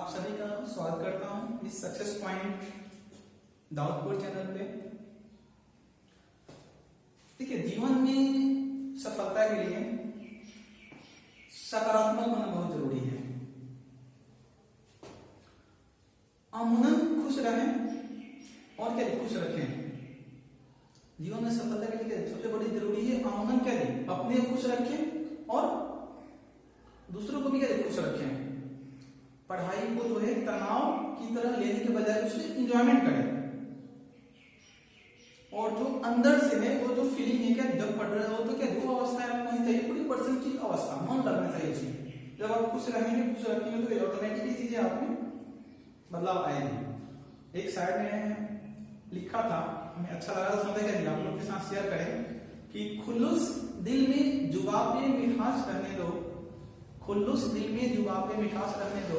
आप सभी का स्वागत करता हूं इस सक्सेस पॉइंट दाऊदपुर चैनल पे। देखिए, जीवन में सफलता के लिए सकारात्मक होना बहुत जरूरी है। अमूमन खुश रहें और क्या खुश रखें। जीवन में सफलता के लिए सबसे बड़ी जरूरी है अमूमन क्या है, अपने खुश रखें और दूसरों को भी क्या खुश रखें। पढ़ाई को जो है तनाव की तरह लेने के बजाय उससे इंजॉयमेंट करें और जो अंदर से है वो जो फीलिंग है क्या, जब पढ़ रहे हो तो क्या जो अवस्था आपको नहीं चाहिए, पूरी पर्सन की अवस्था मन लगना चाहिए उसमें। जब आप खुश रहेंगे खुश रखेंगे तो ऑटोमेटिकली चीजें आप में बदलाव आएगी। एक साइड में लिखा था, हमें अच्छा लगा समझा क्या आप लोग के साथ शेयर करें कि खुल्लूस दिल में जुबाब में मिठास रहने दो, खुल्लूस दिल में जुबाब में मिठास रहने दो,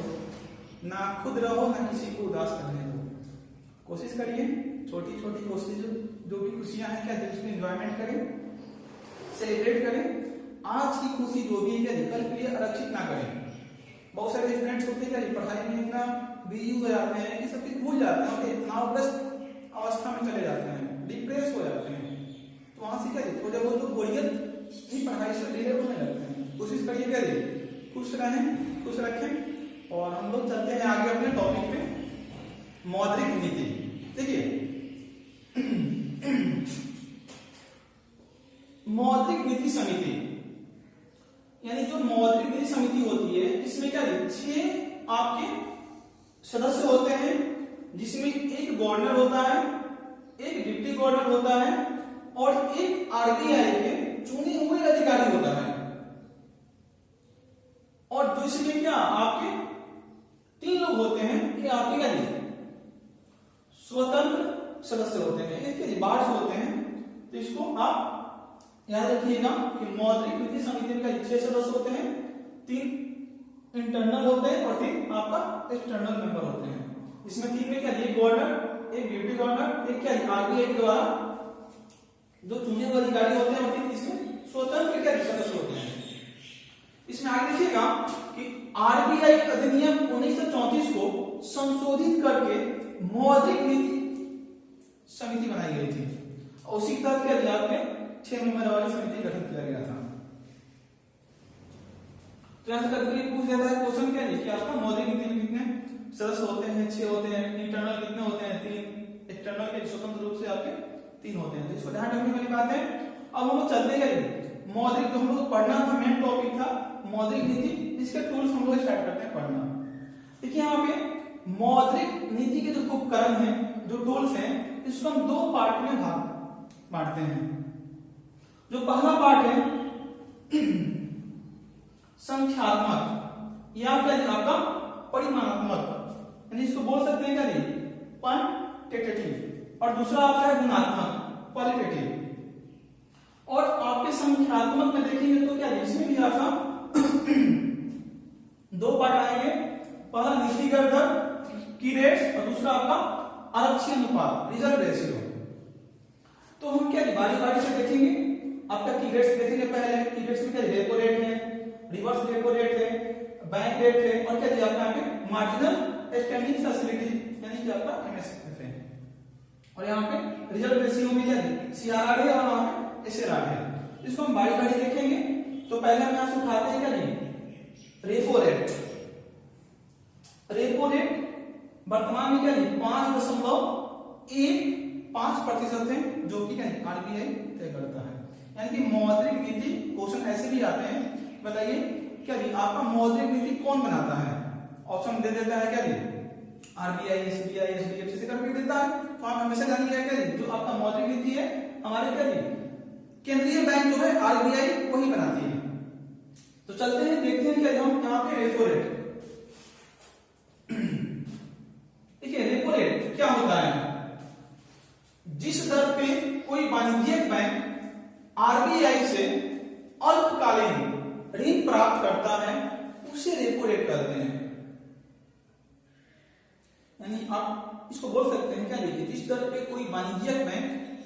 ना खुद रहो ना किसी को उदास करने दो। कोशिश करिए, छोटी छोटी कोशिश जो भी खुशियां हैं क्या उसको एंजॉयमेंट करें, सेलिब्रेट करें। आज की खुशी जो भी है कल के लिए आरक्षित ना करें। बहुत सारे स्टूडेंट्स होते हैं पढ़ाई में इतना बिजी हो जाते हैं कि सब कुछ भूल जाते हैं, तनावग्रस्त अवस्था में चले जाते हैं, डिप्रेस हो जाते हैं। तो वहां से क्या थोड़े बहुत तो बोरियत ही पढ़ाई से रिलेटेड होने लगते हैं। कोशिश करिए क्या खुश रहें, खुश रखें। और हम लोग चलते हैं आगे अपने टॉपिक पे, मौद्रिक नीति। देखिए, मौद्रिक नीति समिति यानी जो मौद्रिक नीति समिति होती है, इसमें क्या 6 आपके सदस्य होते हैं, जिसमें एक गवर्नर होता है, एक डिप्टी गवर्नर होता है और एक आरबीआई के चुने हुए अधिकारी होता है। और दूसरे क्या आपके 3 लोग होते हैं, ये आपके क्या स्वतंत्र सदस्य होते हैं, एक बार्स होते हैं। तो इसको आप याद रखिएगा कि मौद्रिक नीति समिति में 6 सदस्य होते हैं, 3 इंटरनल होते हैं और 3 आपका एक्सटर्नल मेंबर होते हैं। इसमें 3 में क्या एक गवर्नर, एक डिप्टी गवर्नर, एक क्या आरबीआई के द्वारा जो चुने हुए अधिकारी होते हैं और 3 इसमें स्वतंत्र क्या सदस्य होते हैं। इसमें आगे देखिएगा कि आरबीआई अधिनियम 1934 को संशोधित करके मौद्रिक नीति समिति बनाई गई थी और उसी के तहत क्या आपके 6 मेंबर वाली समिति गठित किया गया था। तो यहां से कभी पूछ जाता है क्वेश्चन क्या है कि आपका मौद्रिक नीति में कितने सदस्य होते हैं, 6 होते हैं, इंटरनल कितने होते हैं 3, एक्सटर्नल के स्वतंत्र रूप से आपके 3 होते हैं। तो इसको ध्यान रखने वाली बात है। अब हम लोग चलते हैं मौद्रिक, जो हम लोग पढ़ना था मेन टॉपिक था मौद्रिक नीति, इसके टूल्स हम लोग स्टार्ट करते हैं पढ़ना। देखिए यहाँ पे मौद्रिक नीति के जो उपकरण हैं, जो टूल्स हैं, इसको हम 2 पार्ट में बांटते हैं। जो पहला पार्ट है संख्यात्मक या क्या आपका परिमाणात्मक, यानी इसको बोल सकते हैं क्या क्वांटिटेटिव, और दूसरा आपका है गुणात्मक क्वालिटेटिव। और आपके संख्यात्मक में देखेंगे तो क्या इसमें भी आपका 2 पार्ट आएंगे। पहला नीतिगत दर की रेट और दूसरा आपका आरक्षी अनुपात रिजर्व रेशियो। तो हम क्या बारी बारी से देखेंगे। आपका की रेट्स देखेंगे। पहले की रेट्स में क्या रेपो रेट है, रिवर्स रेपो रेट है, बैंक रेट है और क्या आपका पे मार्जिनल स्टैंडिंग फैसिलिटी यानी कि आपका एमएसएफ है। और यहाँ पे रिजर्व रेशियो में क्या सीआरआर है और वहां पे एसआरआर है। इसको हम बारी बारी देखेंगे। तो पहले हम यहां से उठाते हैं क्या रेपो रेट। रेपो रेट वर्तमान में क्या 5.15% है, जो कि क्या आरबीआई तय करता है। यानी कि मौद्रिक नीति क्वेश्चन ऐसे भी आते हैं, बताइए क्या आपका मौद्रिक नीति कौन बनाता है। ऑप्शन दे देता है क्या आरबीआई, एसबीआई, एचडीएफसी से करके देता है। तो आप हमेशा जानिए क्या जो आपका मौद्रिक नीति है हमारे क्या केंद्रीय बैंक जो है आरबीआई वही बनाती है। तो चलते हैं देखते हैं क्या हम यहाँ पे रेपो रेट। देखिए रेपो रेट क्या होता है, जिस दर पे कोई वाणिज्यिक बैंक आरबीआई से अल्पकालीन ऋण प्राप्त करता है उसे रेपो रेट कहते हैं। यानी आप इसको बोल सकते हैं क्या देखिए, जिस दर पे कोई वाणिज्यिक बैंक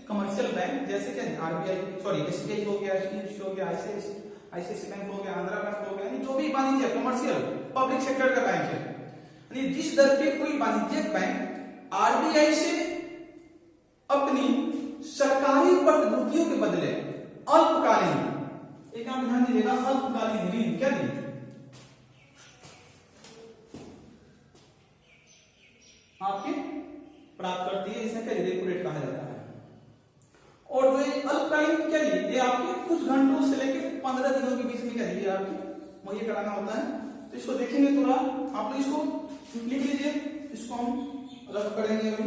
कमर्शियल बैंक जैसे क्या आरबीआई एसबीआई हो गया, एचडीएफसी हो गया, आईसीआईसीआई बैंक हो गया, आंध्रा बैंक हो गया, यानी जो भी वाणिज्य कमर्शियल पब्लिक सेक्टर का बैंक है यानी जिस दर पे कोई वाणिज्यिक बैंक आरबीआई से अपनी सरकारी प्रतिभूतियों के बदले अल्पकालीन, एक आप ध्यान दीजिएगा, अल्पकालीन ऋण क्या दी आपके प्राप्त करती है, इसे क्या रेपो रेट कहा जाता है। और जो ये अल्पकालीन क्या ये आपके कुछ घंटों से लेकर 15 दिनों के बीच में क्या ये आपको मुहैया कराना होता है। तो इसको देखेंगे थोड़ा, आप लोग इसको लिख लीजिए, इसको हम रफ करेंगे अभी।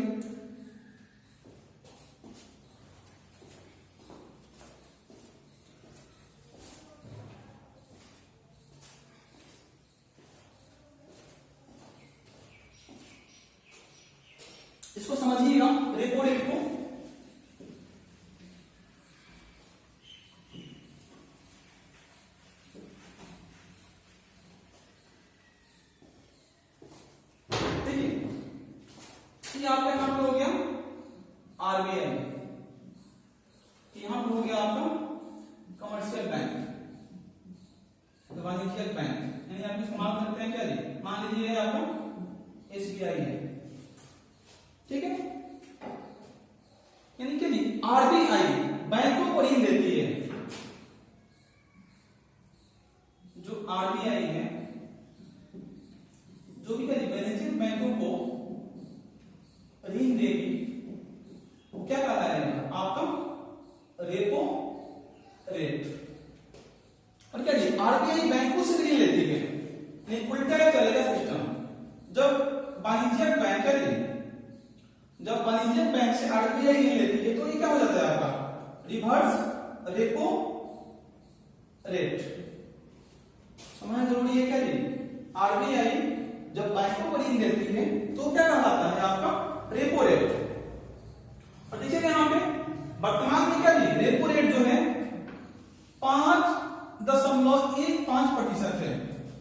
इसको समझिएगा रेपो रेट को। देखिए आपका यहां पे हो गया आरबीआई, यहां पे हो गया आपका कमर्शियल बैंक, वाणिज्यिक बैंक, यानी आप इस्तेमाल करते हैं क्या जी, मान लीजिए आपका एसबीआई है, ठीक है। यानी क्या जी, आरबीआई बैंकों को ऋण देती है, जो आरबीआई है जो भी क्या जी वाणिज्यिक बैंकों को ऋण देगी वो क्या कहलाएगा आपका रेपो रेट। और क्या जी आरबीआई बैंकों से ऋण लेती है, नहीं उल्टा चलेगा सिस्टम। जब वाणिज्यिक बैंक है, जब वाणिज्यिक बैंक से आरबीआई ऋण लेती है तो ये क्या हो जाता है आपका रिवर्स रेपो रेट। समझना जरूरी है क्या जी, आरबीआई जब बैंकों को ऋण देती है तो क्या कहलाता है आपका रेपो रेट। और देखिए यहां पे वर्तमान में क्या जी रेपो रेट जो है 5.15% है।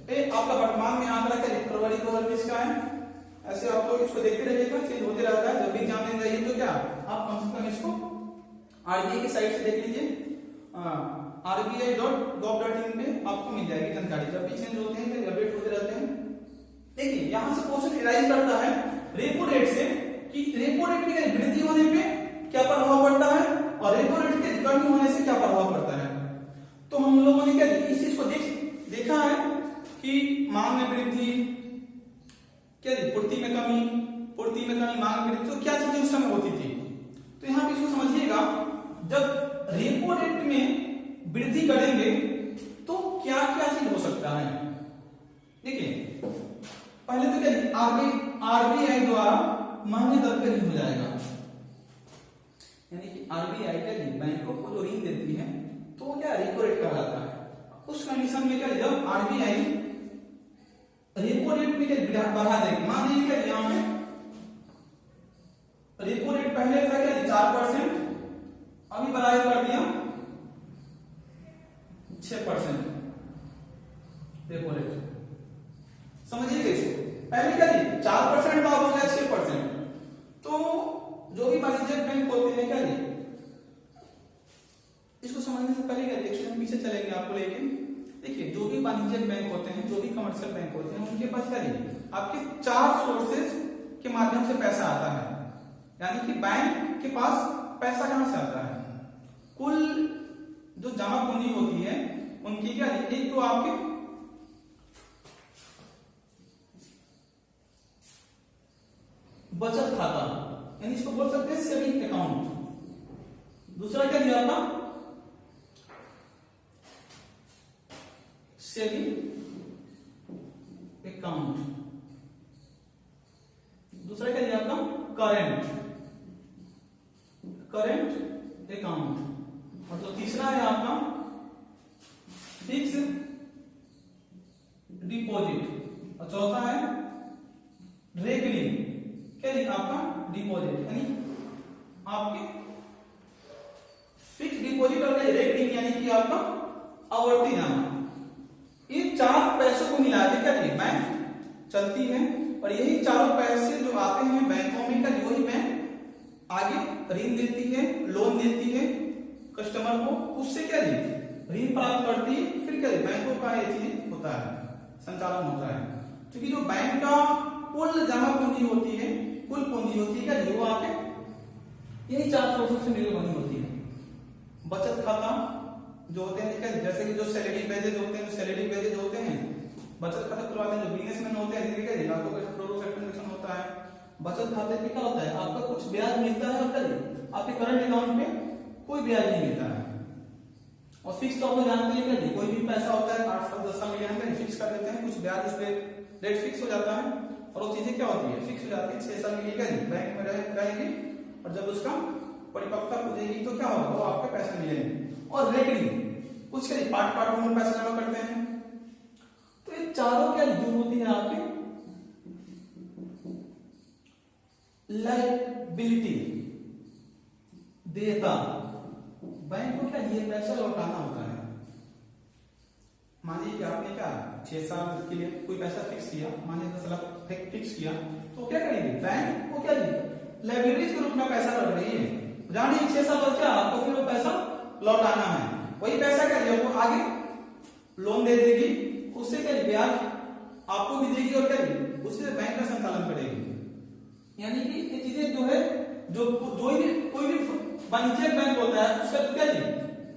ये आपका वर्तमान में आंकड़ा क्या फरवरी 2020 का है। ऐसे आप लोग इसको देखते रहिएगा, चेंज होते रहता है। जब भी एग्जाम देने जाइए तो क्या आप कम से कम इसको आरबीआई की साइट से देख लीजिए, rbi.gov.in पे आपको मिल जाएगी जानकारी। जब भी चेंज होते हैं अपडेट होते रहते हैं। देखिए यहां से क्वेश्चन एराइज करता है रेपो रेट से कि रेपो रेट में वृद्धि होने पे क्या प्रभाव पड़ता है और रेपो रेट के कमी होने से क्या प्रभाव पड़ता है। तो हम लोगों ने क्या इस चीज को देखा है कि मांग में वृद्धि, क्या पूर्ति में कमी, मांग में वृद्धि, तो क्या चीजें उस समय होती थी। तो यहां पे इसको समझिएगा, जब रेपो रेट में वृद्धि करेंगे तो क्या क्या चीज हो सकता है। देखिए पहले तो क्या आरबीआई द्वारा महंगे दर पर ऋण हो जाएगा, यानी कि आरबीआई क्या बैंकों को जो ऋण देती है तो क्या रेपो रेट कहलाता है। उस कंडीशन में क्या जब आरबीआई रेपो रेट में क्या बढ़ा देगी, मान लीजिए क्या यहां पे रेपो रेट पहले था क्या 4%, अभी बढ़ा कर दिया 6% रेपो रेट। समझिए इसको, पहले क्या 4% था, हो गया 6%। तो जो भी वाणिज्यिक बैंक होते हैं क्या इसको समझने से पहले क्या देखिए हम पीछे चलेंगे आपको लेके। देखिए जो भी वाणिज्यिक बैंक होते हैं, जो भी कमर्शियल बैंक होते हैं, उनके पास क्या आपके 4 सोर्सेज के माध्यम से पैसा आता है। यानी कि बैंक के पास पैसा कहां से आता है, कुल जो जमा पूंजी होती है उनकी क्या एक तो आपके बचत खाता, यानी इसको बोल सकते हैं सेविंग अकाउंट। दूसरा क्या दिया आपका सेविंग अकाउंट, दूसरा क्या दिया आपका करेंट अकाउंट, और तो तीसरा है आपका फिक्स डिपॉजिट, और चौथा है रेकरिंग क्या जी आपका डिपॉजिट, यानी आपके फिक्स डिपॉजिट और रेकरिंग यानी कि आपका आवर्ती जमा। ये 4 पैसों को मिला के क्या बैंक चलती है, और यही चारों पैसे जो आते हैं बैंकों में क्या वही बैंक आगे ऋण देती है, लोन देती है कस्टमर को, उससे क्या ऋण प्राप्त करती है। फिर क्या बैंकों का ये चीज होता है, संचालन होता है। क्योंकि जो बैंक का कुल जमा पूंजी होती है, कुल पूंजी होती है क्या, वो आपके यही 4 सोर्सेस से मिलकर बनी होती है। बचत खाता जो होते हैं, ठीक है, जैसे कि जो सैलरी पेजेज होते हैं, जो सैलरी पेजेज होते हैं, बचत खाता खुलवाते हैं जो बिजनेसमैन होते हैं, ठीक है, लाखों करोड़ों का ट्रांजैक्शन होता है। बचत खाते में क्या होता है, आपका कुछ ब्याज मिलता है और आपके करंट अकाउंट में कोई ब्याज नहीं मिलता है। और फिक्स तो आपको जानते हैं कि कोई भी पैसा होता है 8 साल 10 साल के लिए हम फिक्स कर देते हैं, कुछ ब्याज उस पर रेट फिक्स हो जाता है और वो चीजें क्या होती है, फिक्स हो जाती है 6 साल के लिए क्या बैंक में रहेगी और जब उसका परिपक्वता पूजेगी तो क्या होगा, वो आपके पैसे मिलेंगे। और रेकरिंग कुछ क्या पार्ट पार्ट में पैसा जमा करते हैं। तो ये चारों क्या जो होती है आपकी लायबिलिटी, देयता, बैंक को क्या ये पैसा लौटाना होता है। मानिए कि आपने क्या 6 साल के लिए कोई पैसा फिक्स किया, मानिए 10 लाख फिक्स किया, तो क्या करेंगे, बैंक को क्या लायबिलिटीज के रूप में पैसा लौट रही है, जानिए 6 साल बाद क्या आपको फिर वो पैसा लौटाना है। वही पैसा क्या है वो आगे लोन दे देगी, उससे क्या ब्याज आपको भी देगी और क्या उससे बैंक का संचालन करेगी। यानी कि ये चीजें जो है जो भी कोई भी वाणिज्यिक बैंक होता है उसका क्या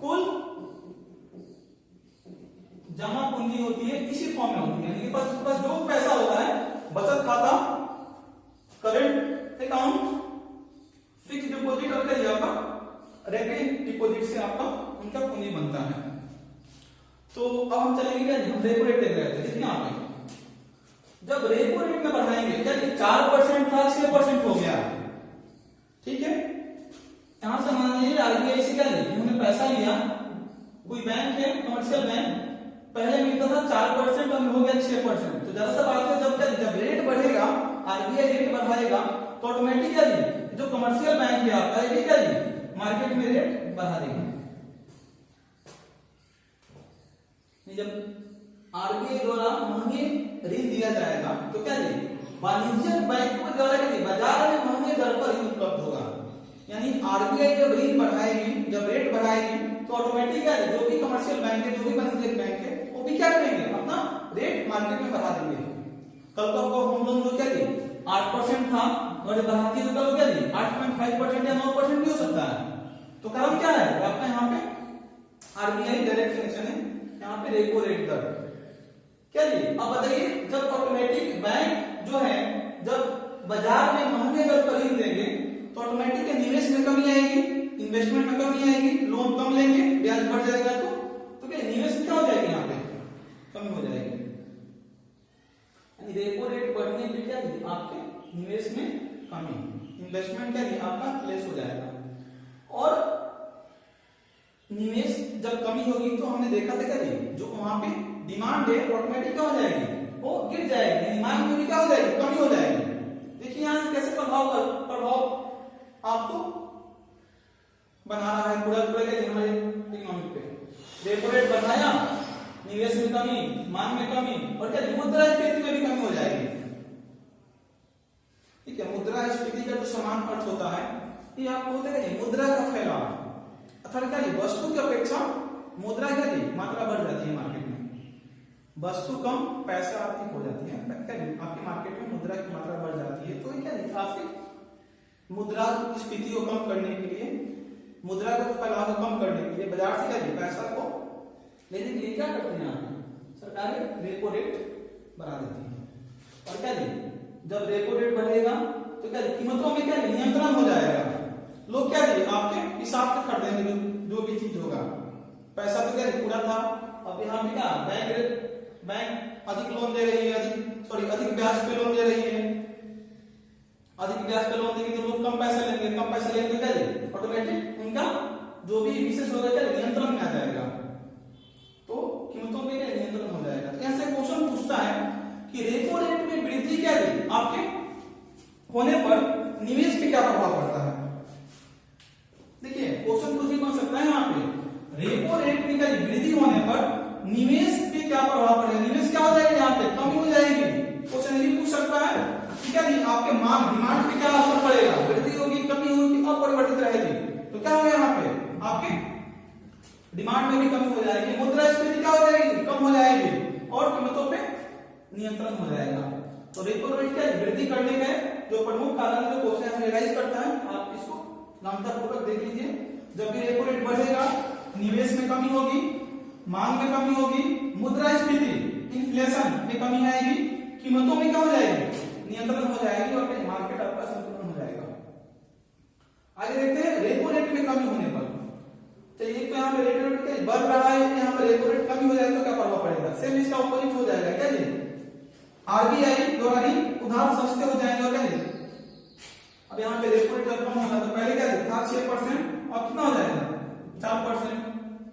कुल जमा पूंजी होती है इसी फॉर्म में होती है। यानी कि बस जो पैसा होता है, बचत खाता, करंट अकाउंट, फिक्स डिपॉजिट और क्या आपका रेकरिंग डिपॉजिट से आपका उनका पूंजी बनता है। तो अब हम चलेंगे क्या, हम रेपो रेट देख रहे थे, देखिए यहाँ पे जब रेपो रेट में बढ़ाएंगे क्या 4% था 6% हो गया, ठीक है। यहां से मान लीजिए आरबीआई से क्या उन्होंने पैसा लिया, कोई बैंक है कमर्शियल बैंक, पहले मिलता था 4% और हो गया 6%। तो जरा सा बात है जब रेट बढ़ेगा, आरबीआई रेट बढ़ाएगा तो ऑटोमेटिकली जो कमर्शियल बैंक है आपका ये क्या मार्केट में रेट बढ़ा देगा। जब आरबीआई द्वारा महंगे ऋण दिया जाएगा तो क्या वाणिज्यिक बैंकों द्वारा बाजार में महंगे दर पर ऋण उपलब्ध होगा। यानी आरबीआई जब ऋण बढ़ाएगी, जब रेट बढ़ाएगी तो ऑटोमेटिक क्या जो भी कमर्शियल बैंक है, जो भी वाणिज्यिक बैंक है, वो भी क्या करेंगे अपना रेट मार्केट में बढ़ा देंगे। कल तो आपको होम लोन जो क्या 8% था और बढ़ाती है तो कल क्या 8.5% या 9% भी हो सकता है। तो कारण क्या है आपका यहाँ पे आरबीआई डायरेक्ट सेक्शन है, यहाँ पे रेपो रेट दर क्या अब बताइए जब ऑटोमेटिक बैंक जो है जब बाजार में महंगे दर पर ऋण देंगे तो ऑटोमेटिक निवेश में कमी आएगी, इन्वेस्टमेंट में कमी आएगी, लोन कम लेंगे, ब्याज बढ़ जाएगा तो क्या निवेश में क्या हो जाएगी, यहाँ पे कमी हो जाएगी। यानी रेपो रेट बढ़ने पे क्या आपके निवेश में कमी, इन्वेस्टमेंट क्या आपका लेस हो जाएगा। और निवेश जब कमी होगी तो हमने देखा था क्या जो वहां पे डिमांड है ऑटोमेटिक क्या हो जाएगी, वो गिर जाएगी, मांग में भी क्या हो जाएगी, कमी हो जाएगी। देखिए यहाँ कैसे प्रभाव आपको बना रहा है पूरा हमारे इकोनॉमी पे। रेपो रेट बढ़ाया, निवेश में कमी, मांग में कमी और क्या मुद्रास्फीति में भी कमी हो जाएगी। ठीक है, मुद्रास्फीति का जो समान अर्थ होता है ये आपको होता है मुद्रा का फैलाव, अर्थात क्या वस्तु की अपेक्षा मुद्रा क्या मात्रा बढ़ जाती है मार्केट में, वस्तु कम पैसा अधिक हो जाती है, आपकी मार्केट में मुद्रा की मात्रा बढ़ जाती है। तो क्या आर्थिक मुद्रा स्फीति को कम करने के लिए, मुद्रा का फैलाव को कम करने के लिए बाजार से क्या पैसा को लेने के लिए क्या करते हैं सरकारें रेपो रेट बढ़ा देती है। और क्या जब रेपो रेट बढ़ेगा तो क्या कीमतों में क्या नियंत्रण हो जाएगा, लोग क्या आपके हिसाब से खरीदेंगे जो भी चीज होगा। पैसा तो क्या पूरा था, अब यहाँ पे क्या बैंक अधिक लोन दे रही है, अधिक ब्याज पे लोन दे रही है, अधिक ब्याज पे लोन देगी तो लोग कम पैसा लेंगे, कम पैसा लेंगे तो क्या ऑटोमेटिक उनका जो भी विशेष होगा क्या नियंत्रण में आ जाएगा, तो कीमतों में क्या नियंत्रण हो जाएगा। तो ऐसे क्वेश्चन पूछता है कि रेपो रेट में वृद्धि क्या आपके होने पर निवेश पे क्या प्रभाव पड़ता है। देखिए क्वेश्चन कुछ भी बन सकता है यहाँ पे, रेपो रेट में क्या वृद्धि होने पर निवेश पे क्या प्रभाव पड़ेगा, निवेश क्या हो जाएगा, यहाँ पे कमी हो जाएगी। क्वेश्चन ये पूछ सकता है ठीक है आपके मांग डिमांड पे क्या असर पड़ेगा, वृद्धि होगी, कमी होगी, अपरिवर्तित रहेगी, तो क्या होगा यहाँ पे आपके डिमांड में भी कमी हो जाएगी, मुद्रास्फीति क्या हो जाएगी, कम हो जाएगी और कीमतों पे नियंत्रण हो जाएगा। तो रेपो रेट क्या है, वृद्धि करने का जो प्रमुख कारण जो क्वेश्चन एनालाइज करता है, आप इसको गंभीरतापूर्वक देख लीजिए। जब भी रेपो रेट बढ़ेगा, निवेश में कमी होगी, मांग में कमी होगी, मुद्रास्फीति इन्फ्लेशन में कमी आएगी, कीमतों में क्या हो जाएगी, नियंत्रण हो जाएगी और मार्केट आपका संतुलन हो जाएगा। आगे देखते हैं रेपो रेट में कमी होने पर, तो एक तो यहाँ पे रेपो रेट बढ़ रहा है, यहाँ पे रेपो रेट कमी हो जाए तो क्या प्रभाव पड़ेगा, सेम इसका ऑपोजिट हो जाएगा क्या जी, आरबीआई द्वारा ही उधार सस्ते हो जाएंगे। और क्या जी, अब यहाँ पे रेपो रेट जब कम होगा तो पहले क्या था 6% और कितना हो जाएगा 4%,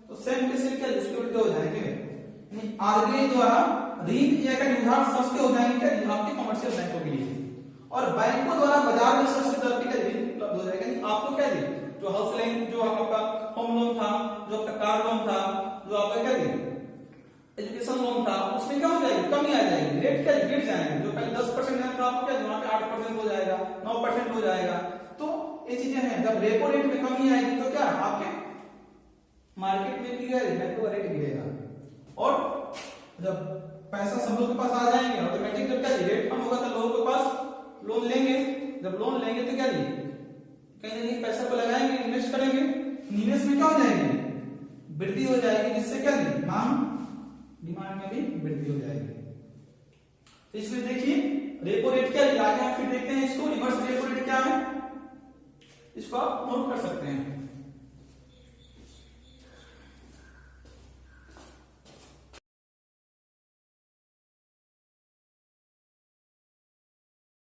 तो सेम के सेम क्या इसके उल्टे हो जाएंगे, आरबीआई द्वारा ऋण या उधार सस्ते हो जाएंगे क्या आपके कमर्शियल बैंकों के लिए, और बैंकों द्वारा बाजार में सस्ते दर पे ऋण उपलब्ध हो जाएगा। आपको क्या दी, जो हाउस लोन, जो आपका होम लोन था, जो आपका कार लोन था, जो आपका क्या दी एजुकेशन लोन था, उसमें क्या हो जाएगी, कमी आ जाएगी, रेट क्या गिर जाएंगे, जो पहले 10% था आपको क्या वहां पे 8% हो जाएगा, 9% हो जाएगा। तो ये चीजें हैं, जब रेपो रेट में कमी आएगी तो क्या आपके मार्केट में भी रेपो रेट गिरेगा, और जब पैसा सब लोग के पास आ जाएंगे ऑटोमेटिक, जब क्या रेट कम होगा तो लोगों के पास लोन लेंगे, जब लोन लेंगे तो क्या कहीं ना कहीं पैसा को लगाएंगे, इन्वेस्ट करेंगे, निवेश में क्या हो जाएगी, वृद्धि हो जाएगी, जिससे क्या मांग डिमांड में भी वृद्धि हो जाएगी। तो इसमें देखिए रेपो रेट क्या है, आगे हम फिर देखते हैं इसको, रिवर्स रेपो रेट क्या है, इसको आप नोट कर सकते हैं।